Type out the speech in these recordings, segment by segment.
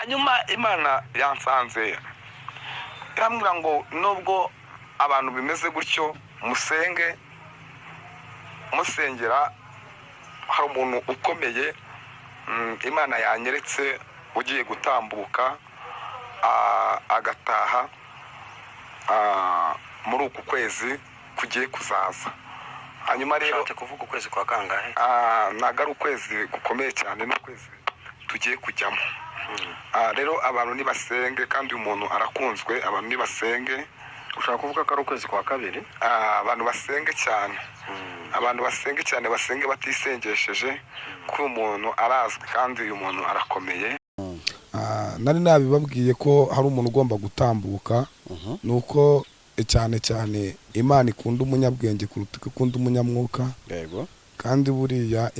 hanyuma Imana yansanze irambwira ngo nubwo abantu bimeze gutyo musenge, musengera hari umuntu ukomeye Imana yanyeretse ugiye gutambuka agataha muri uku kwezi kugiye kuzaza. Hanyuma rero ushatse kuvuga ukwezi kwa kangahe? Ntago ari ukwezi gukomeye cyane, n'ukwezi tugiye kujyamo. Rero abantu nibasenge, kandi umuntu arakunzwe, abantu nibasenge. Ushaka kuvuga ko ari ukwezi kwa kabiri? Abantu basenge cyane, abantu basenge cyane, basenge batisengesheje, kuko umuntu arazwi kandi uyu muntu arakomeye. Nari nabibabwiye ko hari umuntu ugomba gutambuka, nuko cyane cyane Imana ikunda umunyabwenge kuruta uko ikunda umunyamwuka. Yego. Kandi buriya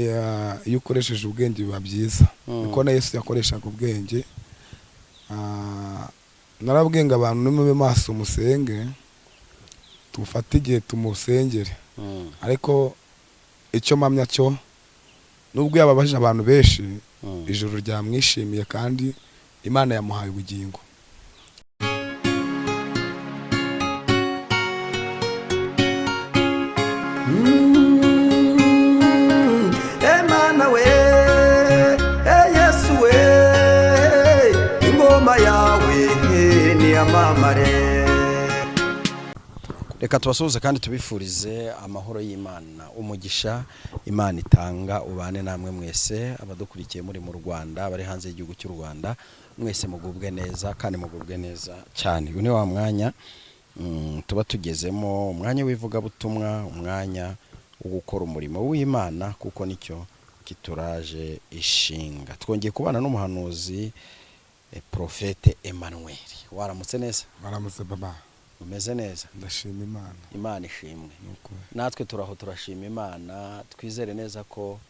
iyo ukoresheje ubwenge biba byiza, niko na Yesu yakoreshaga ubwenge. Narabwenga abantu nimube maso musenge, tufate igihe tumusengere. Ariko icyo mpamya cyo nubwo yababaje abantu benshi, ijuru ryamwishimiye kandi Imana yamuhaye ubugingo. Emana we, Yesu we, ingoma yawe ni amamare. Reka tubasuhuze kandi tubifurize amahoro y'Imana, umugisha Imana itanga ubane namwe mwese abadukurikiye muri mu Rwanda, bari hanze y'igihugu cy'u Rwanda, mwese mugubwe neza kandi mugubwe neza cyane. Uyu ni wa mwanya tuba tugezemo, umwanya w'ivuga butumwa, umwanya wo gukora umurimo w'Imana, kuko nicyo kituraje ishinga. Twongeye kubana n'umuhanuzi Profete Emmanuel. Waramutse neza? Waramutse baba. Umeze neza? Ndashima Imana. Imana ishimwe. Natwe turaho turashima Imana, twizere neza ko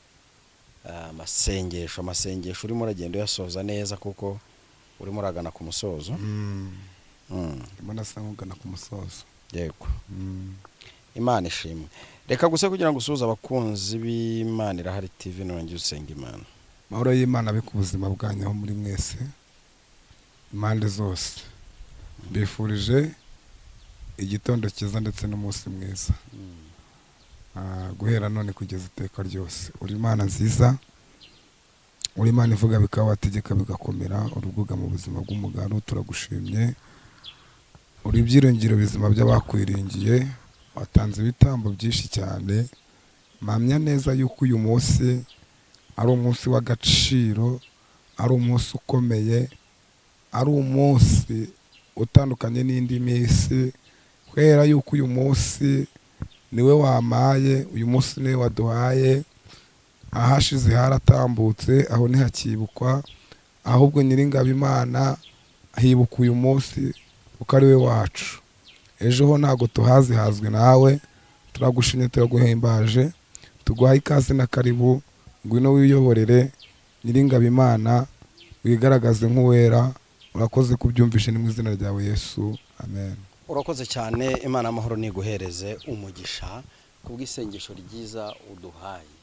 amasengesho urimo uragenda uyasoza neza, kuko urimo uragana ku musozo. Imana asangana ku musozo. Yego. Imana ishimwe. Reka gusa kugira ngo usuhuze abakunzi b'Imana Irahari TV nongeye usenga Imana. Mahoro y'Imana abe ku buzima bwanyu aho muri mwese, impande zose. Mbifurije igitondo cyiza ndetse n'umunsi mwiza. Guhera none kugeza iteka ryose. Uri Imana nziza, uri Imana ivuga bikaba, wategeka bigakomera, urubuga mu buzima bw'umugabo. Turagushimye, uri ibyiringiro bizima by'abakwiringiye, watanze ibitambo byinshi cyane. Mpamya neza yuko uyu munsi ari umunsi w'agaciro, ari umunsi ukomeye, ari umunsi utandukanye n'indi minsi, kubera yuko uyu munsi niwe wamaye, uyu munsi niwe waduhaye. Ahashize haratambutse, aho ntihakibukwa, ahubwo Nyiringabo Imana hibuka uyu munsi kuko ari we wacu. Ejo ho ntago tuhazihazwe nawe, turagushimye, turaguhimbaje, tuguhaye ikaze na karibu. Ngwino wiyoborere Nyiringabo Imana, wigaragaze nk'uwera. Urakoze kubyumvishe ni mu izina ryawe Yesu, amen. Urakoze cyane. Imana amahoro niguhereze umugisha kubw'isengesho ryiza uduhaye.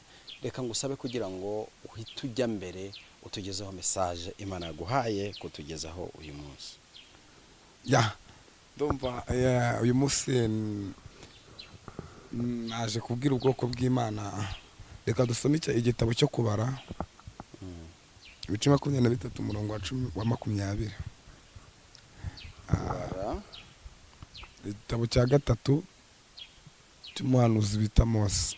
Reka ngusabe kugira ngo uhite ujya mbere utugezeho message Imana yaguhaye kutugezaho uyu munsi. Ndumva uyu munsi naje kubwira ubwoko bw'Imana. Reka dusome igitabo cyo kubara, ibice 23 umurongo wa 20. Igitabo cya gatatu cy'umuhanuzi bita Mose.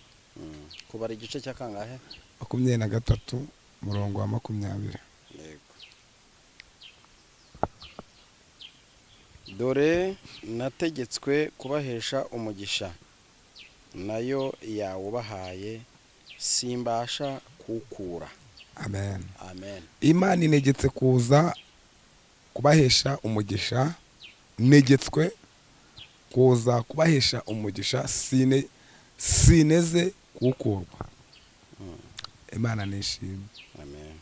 Kubara igice cya kangahe? 23 umurongo wa 20. Yego. Dore nategetswe kubahesha umugisha, nayo yawubahaye simbasha kukura. Amen. Amen. Imana inegetse kuza kubahesha umugisha, negetswe kuza kubahesha umugisha, sineze kukurwa. Imana nishimye. Amen.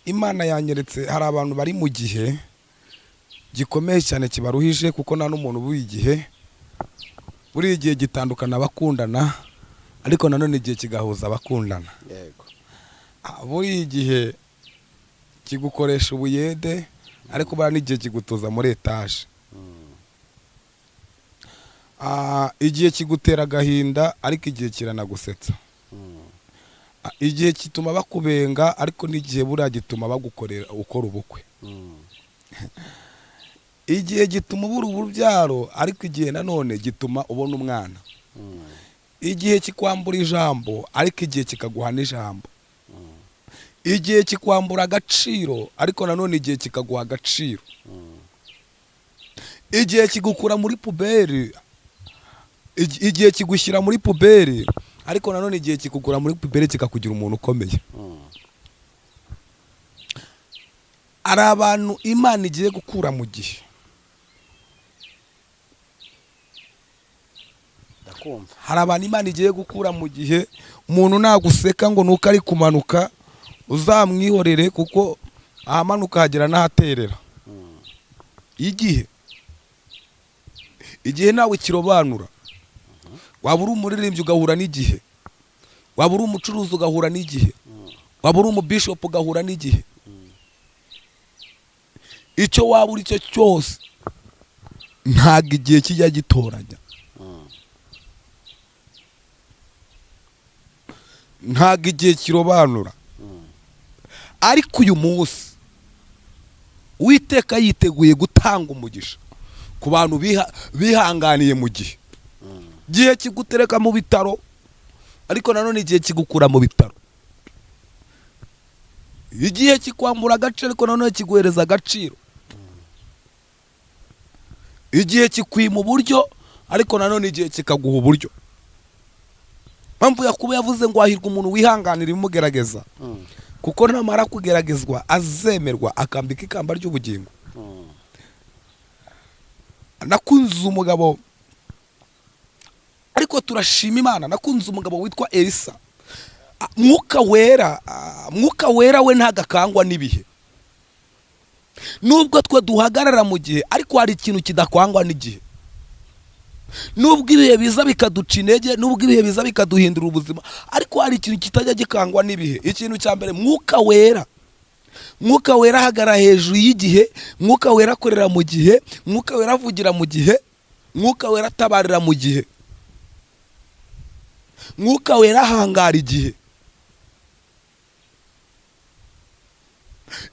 Imana yanyeretse hari abantu bari mu gihe gikomeye cyane kibaruhije, kuko nta n'umuntu buri gihe gitandukana abakundana, ariko nanone igihe kigahuza abakundana. Yego. Buri gihe kigukoresha ubuyede ariko bara n'igihe kigutuza muri etaje. Igihe kigutera agahinda ariko igihe kiranagusetsa. Igihe kituma bakubenga ariko n'igihe buriya gituma bagukorera ukora ubukwe. Igihe gituma ubura urubyaro ariko igihe nanone gituma ubona umwana. Igihe kikwambura ijambo ariko igihe kikaguha n'ijambo. Igihe kikwambura agaciro ariko nanone igihe kikaguha agaciro. Igihe kigukura muri puberi, igihe kigushyira muri puberi ariko nanone igihe kikugura muri puberi kikakugira umuntu ukomeye. Ari abantu Imana igiye gukura mu gihe. Hari abantu Imana igiye gukura mu gihe umuntu naguseka ngo nuko ari kumanuka uzamwihorere kuko ahamanuka hagera n'ahaterera. Igihe nawe kirobanura. Waba uri umuririmbyi ugahura n'igihe, waba uri umucuruzi ugahura n'igihe, waba uri umubishopu ugahura n'igihe. Icyo waba uri cyo cyose ntabwo igihe kijya gitoranya, ntabwo igihe kirobanura. Ariko uyu munsi Uwiteka yiteguye gutanga umugisha ku bantu bihanganiye mu gihe. Igihe kigutereka mu bitaro ariko nanone igihe kigukura mu bitaro. Igihe kikwambura agaciro ariko nanone kiguhereza agaciro. Igihe kikwima uburyo ariko nanone igihe kikaguha uburyo. Mpamvu Yakobo yavuze ngo hahirwa umuntu wihanganira ibimugerageza, kuko namara kugeragezwa azemerwa akambika ikamba ry'ubugingo. Nakunze umugabo, ariko turashima Imana, nakunze umugabo witwa Elisa. Mwuka wera we ntagakangwa n'ibihe. Nubwo twe duhagarara mu gihe ariko hari ikintu kidakwangwa n'igihe. Nubwo ibihe biza bikaduca intege, nubwo ibihe biza bikaduhindura ubuzima, ariko hari ikintu kitajya gikangwa n'ibihe. Ikintu cya mbere, Mwuka wera. Mwuka wera ahagarara hejuru y'igihe, Mwuka wera akorera mu gihe, Mwuka wera avugira mu gihe, Mwuka wera atabarira mu gihe, Mwuka wera ahangara igihe.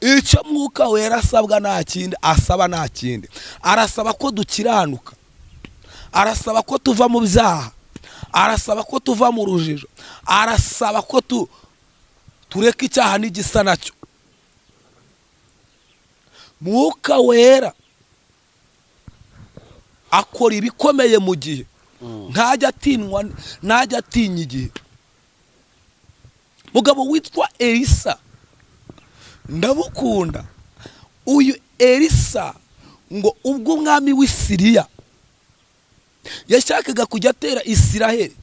Icyo Mwuka wera asabwa nta kindi, asaba nta kindi. Arasaba ko dukiranuka, arasaba ko tuva mu byaha, arasaba ko tuva mu rujijo, arasaba ko tureka icyaha n'igisa nacyo. Mwuka wera akora ibikomeye mu gihe. Ntajya atinya igihe. Mugabo witwa Elisa ndamukunda. Uyu Elisa ngo ubwo umwami w'Isiriya yashakaga kujya atera Isiraheli,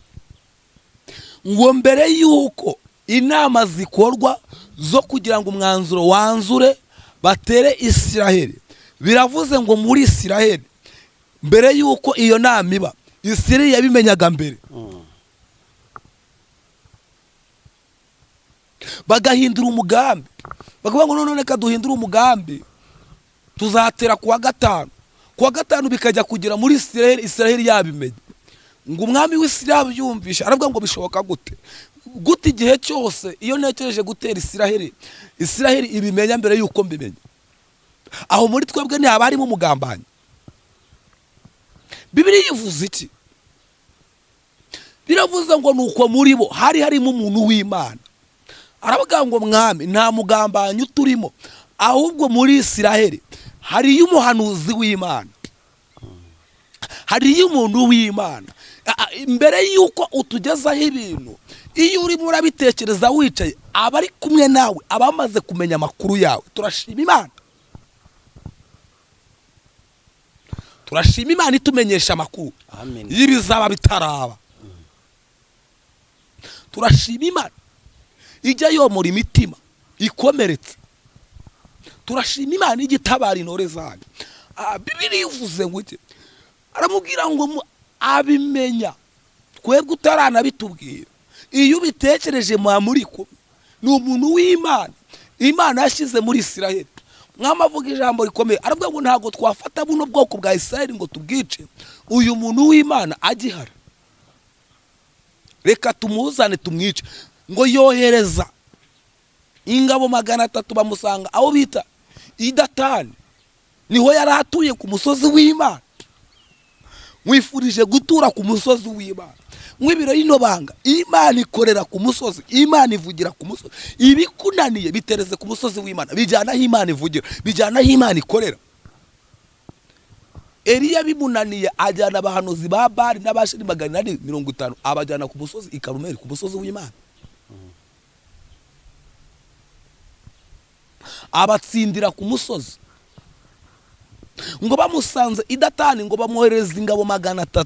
ngo mbere yuko inama zikorwa zo kugira ngo umwanzuro wanzure batere Isiraheli, biravuze ngo muri Isiraheli mbere yuko iyo nama iba, Isiraheli yabimenyaga mbere. Bagahindura umugambi, bakavuga ngo none reka duhindure umugambi, tuzatera kuwa gatanu bikajya kugera muri Isiraheli. Isiraheli yabimenye. Ngo umwami w'Isiraheli abyumvisha aravuga ngo bishoboka gute igihe cyose iyo ntekereje gutera Isiraheli ibimenya mbere yuko mbimenya. Aho muri twebwe ntihaba harimo umugambanyi. Bibiliya ivuze iki? Biravuze ngo nuko muri bo hari harimo umuntu w'Imana. Aravuga ngo mwami nta mugambanyi uturimo, ahubwo muri Isiraheli hariyo umuhanuzi w'Imana, hariyo umuntu w'Imana. Mbere yuko utugezaho ibintu, iyo urimo urabitekereza wicaye, abari kumwe nawe abamaze kumenya amakuru yawe. Turashima Imana, turashima Imana itumenyesha amakuru y'ibizaba bitaraba. Turashima Imana ijya yomora imitima ikomeretse. Turashima Imana ijya itabara intore zayo. Bibiliya ivuze ngo iki? Aramubwira ngo abimenya twebwe utaranabitubwira. Iyo ubitekereje muri kumwe ni umuntu w'Imana, Imana yashyize muri Isiraheli. Mwama avuga ijambo rikomeye aravuga ngo ntago twafata buno bwoko bwa Isiraheli ngo tubwice, uyu muntu w'Imana agihara, reka tumuzane tumwice. Ngo yohereza ingabo 300 bamusanga aho bita i Datani, niho yari atuye ku musozi w'Imana. Mwifurije gutura ku musozi w'Imana. Mwibiro yino banga, Imana ikorera ku musozi, Imana ivugira ku musozi. Ibikunaniye bitereze ku musozi w'Imana, bijyana aho Imana ivugira, bijyana aho Imana ikorera. Eliya bimunaniye ajyana abahanuzi ba Bali n'abasheri 450 abajyana ku musozi i Karumeli, ku musozi w'Imana. Abatsindira ku musozi. Ngo bamusanze i Datani, ngo bamwohereza ingabo 300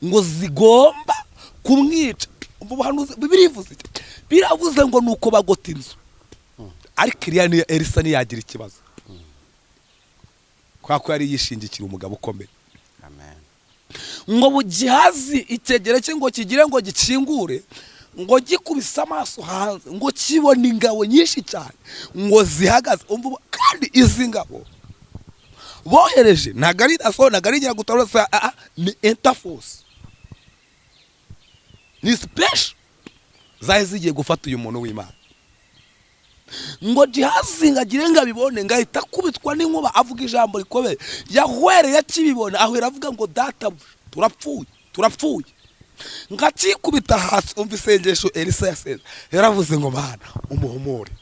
ngo zigomba kumwica. Ubuhanuzi bibirivuze, biravuze ngo nuko bagota inzu. Ariko Elisa ntiyagira ikibazo, kwako yari yishingikira umugabo ukomeye. Amen. Ngo bugihazi itegere cye ngo kigire ngo gicingure, ngo gikubise amaso hanze, ngo kibona ingabo nyinshi cyane ngo zihagaze. Kandi izi ngabo bohereje nagari aso nagari ngira gutarasa, ni Interforce, ni special zaje zigiye gufata uyu muntu w'Imana. Ngo Gihazi ngagire ngabibone ngahita kubitwa n'inkuba, avuga ijambo rikomeye. Yahwere yakibibona ahwera avuga ngo data turapfuye. Ngakikubita hasi, umva isengesho Elisa yasenze. Yaravuze ngo Mana umuhumure,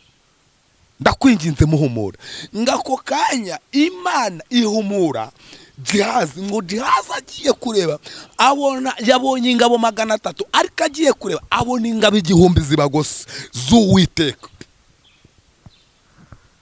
ndakwinginze muhumura. Ngako kanya Imana ihumura Gihazi. Ngo Gihazi agiye kureba abona, yabonye ingabo 300, ariko agiye kureba abona ingabo 1000 zibagose z'Uwiteka.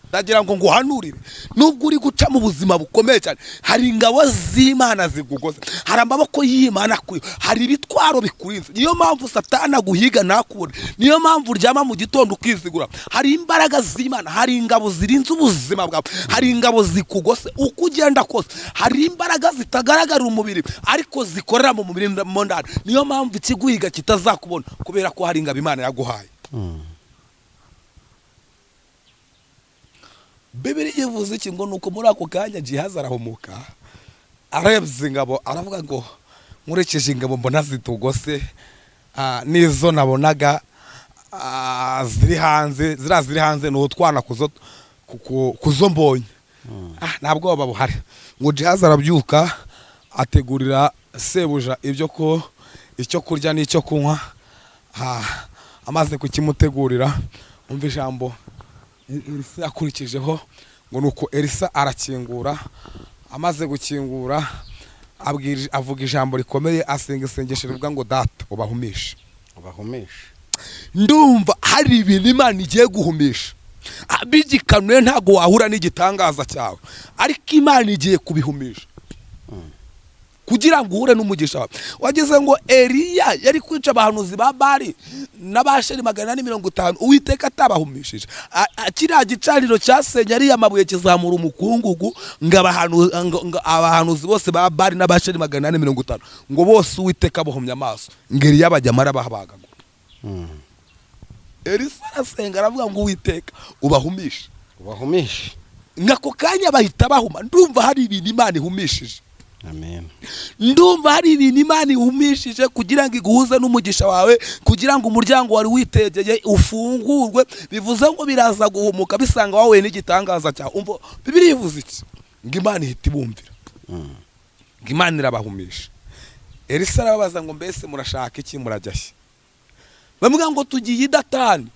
Ndagira ngo nguhanurire, nubwo uri guca mu buzima bukomeye cyane, hari ingabo z'Imana zigugoza, hari amaboko y'Imana kuri, hari ibitwaro bikurinze. Niyo mpamvu Satana guhiga nakubona, niyo mpamvu uryama mu gitondo ukizigura. Hari imbaraga z'Imana, hari ingabo zirinze ubuzima bwawe, hari ingabo zikugose uko ugenda kose. Hari imbaraga zitagaragara umubiri ariko zikorera mu mubiri mo ndani. Niyo mpamvu ikiguhiga kitazakubona, kubera ko hari ingabo Imana yaguhaye. Bibiri yivuze iki ngo nuko muri ako kanya Gihazi arahumuka, arebye ingabo aravuga ngo nkurekeje ingabo mbona zitugose, nizo nabonaga ziri hanze no twana kuzo mbonye. Ntabwo baba buhari. Ngo Gihazi arabyuka ategurira sebuja icyo kurya n'icyo kunywa. Amaze kukimutegurira, umva ijambo Elisa yakurikijeho ngo nuko Elisa arakingura. Amaze gukingura avuga ijambo rikomeye, asenga isengesho rivuga ngo data ubahumishe. Ndumva hari ibintu Imana igiye guhumisha, bigikanuye ntago wahura n'igitangaza cyawe, ariko Imana igiye kubihumisha kugira ngo uhure n'umugisha wawe. Wageze ngo Eliya yari kwica abahanuzi ba Bali n'abasheri 450, Uwiteka atabahumishije. Kiriya gicaniro cyasenye ari amabuye kizamura umukungugu, ngo abahanuzi bose ba Bali n'abasheri 450 ngo bose Uwiteka abahumya amaso, ngo Eliya bajyamara bahabagagura. Elisa arasenga aravuga ngo Uwiteka ubahumishe. Ngako kanya bahita bahuma. Ndumva hari ibintu Imana ihumishije. Amen. Ndumva hari ibintu Imana ihumishije kugira ngo iguhuze n'umugisha wawe, kugira ngo umuryango wari witegeye ufungurwe. Bivuze ngo biraza guhumuka bisanga wawe n'igitangaza cyawe. Umva Bibiri yivuze iki? Ngo Imana ihita ibumvira. Ngo Imana irabahumisha. Elisa arababaza ngo mbese murashaka iki, murajyashye? Bamuga ngo tugiye i Datani,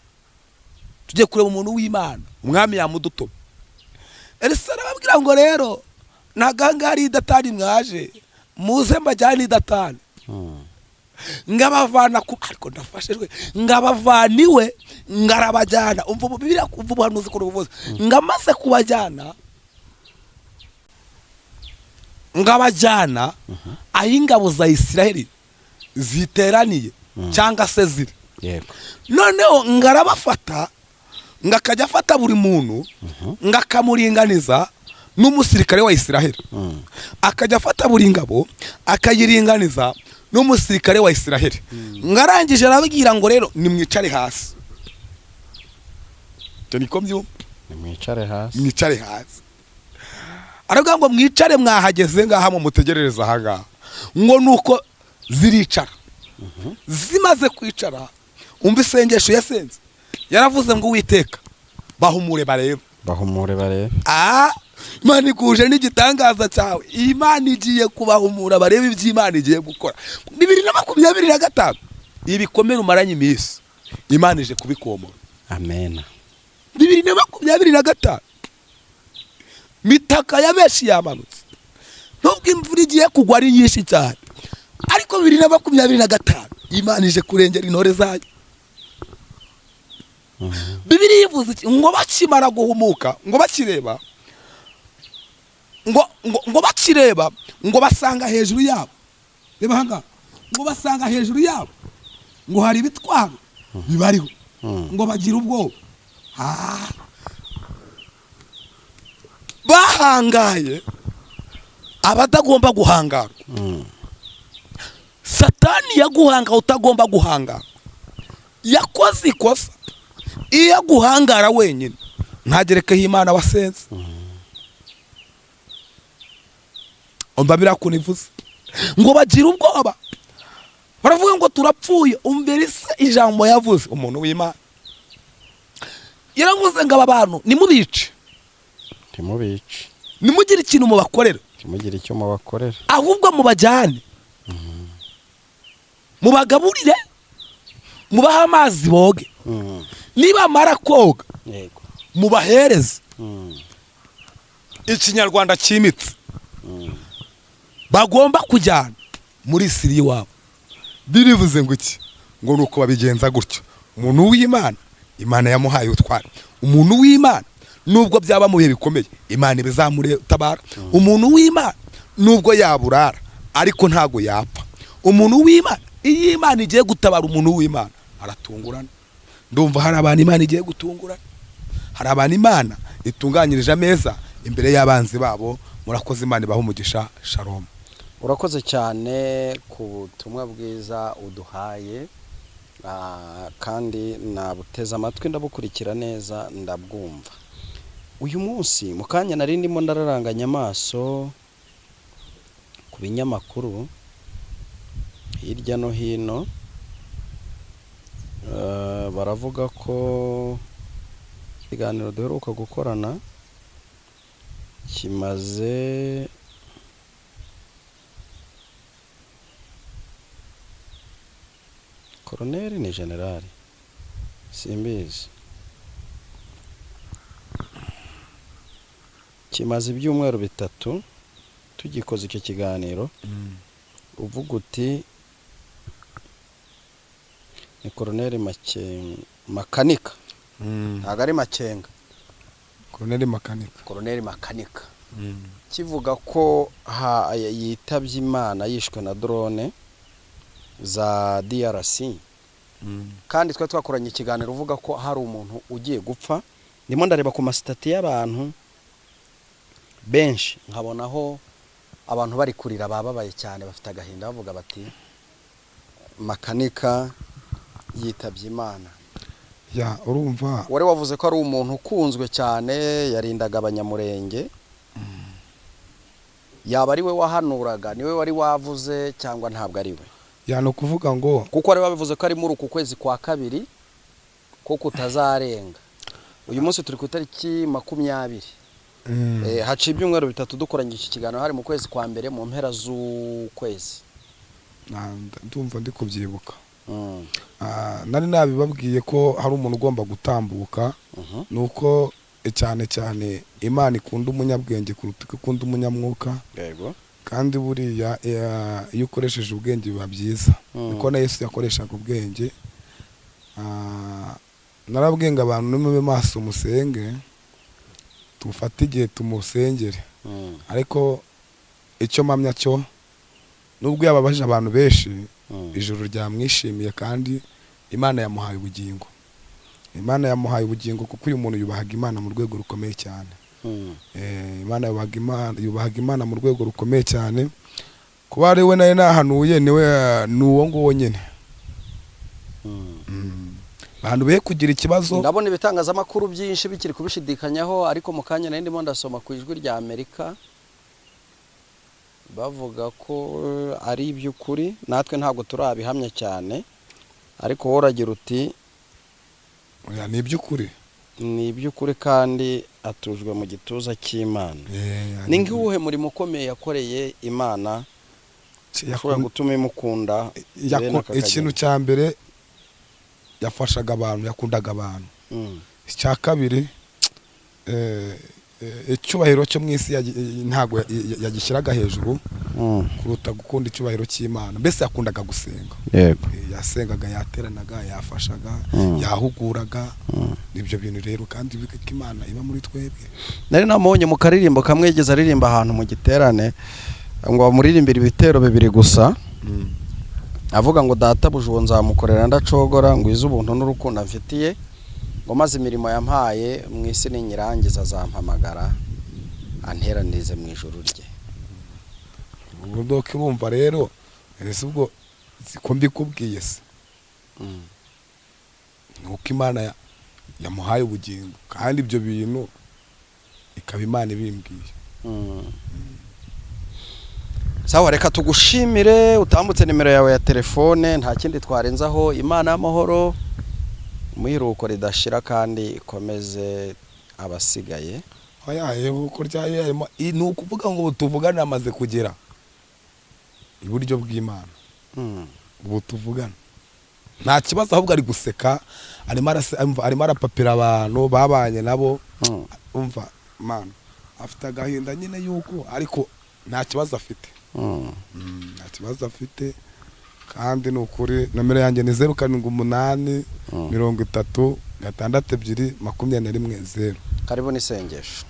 tujye kureba umuntu w'Imana, umwami yamudutoma. Elisa arababwira ngo rero nagangari i Datani mwaje, muze mbajyane i Datani. Ngabavana ku, ariko ndafashijwe, ngabavaniwe ngarabajyana. Umva Bibiliya kuva ubuhanuzi ko ruvuze, ngamaze kubajyana ngabajyana aho ingabo za Isiraheli ziteraniye cyangwa se ziri. Noneho ngarabafata, ngakajya afata buri muntu ngakamuringaniza n'umusirikare wa Isiraheli, akajya afata buri ngabo akayiringaniza n'umusirikare wa Isiraheli. Ngarangije arababwira ngo rero nimwicare hasi. Niko mbyumva. mwicare hasi. mwicare hasi. Aravuga ngo mwicare mwahageze ngaha mu mutegerereza aha ngaha, ngo nuko ziricara. Zimaze kwicara, umva isengesho yasenze, yaravuze ngo Uwiteka bahumure barebe. Bahumure barebe. Imana iguje n'igitangaza cyawe, Imana igiye kubahumura barebe ibyo Imana igiye gukora. 2025 ibikomere umaranye iminsi, Imana ije kubikomora. Amen. 2025 mitaka ya benshi yamanutse, nubwo imvura igiye kugwa ari nyinshi cyane, ariko 2025 Imana ije kurengera intore zayo. Bibiliya ivuze ngo bakimara guhumuka, ngo bakireba, ngo bakireba, ngo basanga hejuru yabo, reba hanga, ngo basanga hejuru yabo, ngo hari ibitwaro bibariho, ngo bagira ubwoba. Bahangaye abadagomba guhangara. Satani yaguhanga utagomba guhangara, yakoze ikosa. Iyo guhangara wenyine ntagerekeho Imana wasenze. Umva birakunivuze ngo bagira ubwoba, baravuga ngo turapfuye. Umbere se ijambo yavuze umuntu w'Imana, yaravuze ngo aba bantu nimubice, Timubice, nimugire ikintu mubakorera, timugire icyo mubakorera, ahubwo mubajyane, mubagaburire, mubaha amazi boge, niba mara koga yego, mubahereze ikinyarwanda cyimitse bagomba kujyana muri Siriya wabo. Birivuze ngo iki? Ngo nuko babigenza gutyo. Umuntu w'Imana, Imana yamuhaye utwara. Umuntu w'Imana nubwo byaba mu bihe bikomeye, Imana ibizamure tabara. Umuntu w'Imana nubwo yaburara, ariko ntago yapfa. Umuntu w'Imana, iyo Imana igiye gutabara umuntu w'Imana, aratungurana. Ndumva hari abantu Imana igiye gutungurana, hari abantu Imana itunganyirije ameza imbere y'abanzi babo. Murakoze, Imana ibahe umugisha. Shalom. Urakoze cyane ku butumwa bwiza uduhaye, kandi nabuteze amatwi ndabukurikira neza ndabwumva. Uyu munsi mu kanya nari ndimo ndararanganya amaso ku binyamakuru hirya no hino, baravuga ko ikiganiro duheruka gukorana kimaze Koroneri ni generali simbizi, kimaze ibyumweru 3 tugikoze icyo kiganiro. Uvuga uti ni Koroneri Makanika, ntabwo ari Makenga, Koroneri Makanika, kivuga ko yitabye Imana yishwe na drone za DRC. Kandi twa twakoranye ikiganiro uvuga ko hari umuntu ugiye gupfa. Ndimo ndareba ku masitati y'abantu benshi, nkabonaho abantu bari kurira, bababaye cyane, bafite agahinda, bavuga bati Makanika yitabye Imana. Ya urumva, wari wavuze ko ari umuntu ukunzwe cyane, yarindaga abanyamurenge. Yaba ari we wahanuraga, niwe wari wavuze cyangwa ntabwo ari we? Ya no kuvuga ngo kuko ari babivuze ko ari muri uku kwezi kwa 2 ko kutazarenga. Uyu munsi turi ku itariki 20. Haciye ibyumweru 3 dukoranye iki kiganiro, hari mu kwezi kwa mbere mu mpera z'ukwezi. Ndumva ndi kubyibuka. Nari nabibabwiye ko hari umuntu ugomba gutambuka, nuko cyane cyane Imana ikunda umunyabwenge kuruta ikunda umunyamwuka. Yego. Kandi buriya iyo ukoresheje ubwenge biba byiza, niko na Yesu yakoreshaga ubwenge. Narabwenga abantu nimube maso musenge, tufate igihe tumusengere. Ariko icyo mpamya cyo, nubwo yababaje abantu benshi, ijuru ryamwishimiye kandi Imana yamuhaye ubugingo. Imana yamuhaye ubugingo kuko uyu muntu yubahaga Imana mu rwego rukomeye cyane. Imana yubahaga Imana mu rwego rukomeye cyane. Kuba ari we naye nahanuye niwe nuwo ngo nyene. abantu be kugira ikibazo. ndabona ibitangazamakuru byinshi bikiri kubishidikanyaho, ariko mu kanya nari ndimo ndasoma ku ijwi rya Amerika bavuga ko ari iby'ukuri, natwe ntabwo turabihamya cyane, ariko wowe uragira uti oya ni iby'ukuri, ni iby'ukuri kandi atujwe mu gituza cy'Imana. Ni nk'uwuhe murimo ukomeye yakoreye Imana ushobora gutuma imukunda? Ikintu cya mbere yafashaga abantu, yakundaga abantu. Icya kabiri icyubahiro cyo mu isi ntabwo yagishyiraga hejuru kuruta gukunda icyubahiro cy'Imana. Mbese yakundaga gusenga, yego, yasengaga, yateranaga, yafashaga, yahuguraga. Ibyo bintu rero kandi bika ko Imana iba muri twebwe. Nari namubonye mu karirimbo kamwe yigeze aririmba ahantu mu giterane ngo bamuririmbire ibitero bibiri gusa, avuga ngo databuja uwo nzamukorera ndacogora, ngo ize ubuntu n'urukundo amfitiye, ngo maze imirimo yampaye mu isi n'inyirangiza azampamagara anteranirize mu ijuru rye. Ubwo urumva rero ese ubwo ziko mbikubwiye se nuko Imana yamuhaye ubugingo, kandi ibyo bintu ikaba Imana ibimbwiye. Sawa, reka tugushimire, utambutse nimero yawe ya telefone, nta kindi twarenzaho. Imana y'amahoro muhiruko ridashira kandi ikomeze abasigaye. Oya uko ryayemo ni ukuvuga ngo tuvugana amaze kugera iburyo bw'Imana. Ubu tuvugana nta kibazo, ahubwo ari guseka, arimo arapapira abantu babanye nabo. Umva Imana afite agahinda nyine yuko, ariko nta kibazo afite. Nta kibazo afite, kandi ni ukuri. Nomero yanjye ni 07 30 62 21 0. Karibu n'isengesho.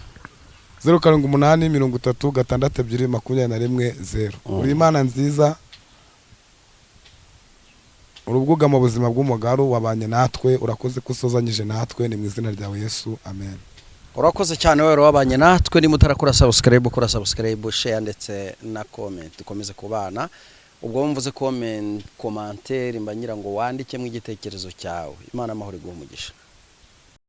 07 30 62 21 0. Uri Imana nziza, urubwuga mu buzima bw'umugaru, wabanye natwe, urakoze kusozanyije natwe, ni mu izina ryawe Yesu, amen. Urakoze cyane wewe wabanye natwe. Niba utarakora subscribe, kora subscribe, share ndetse na comment, dukomeze kubana. Ubwo mvuze commentaire mba ngira ngo wandikemo igitekerezo cyawe. Imana amahoro iguhe umugisha.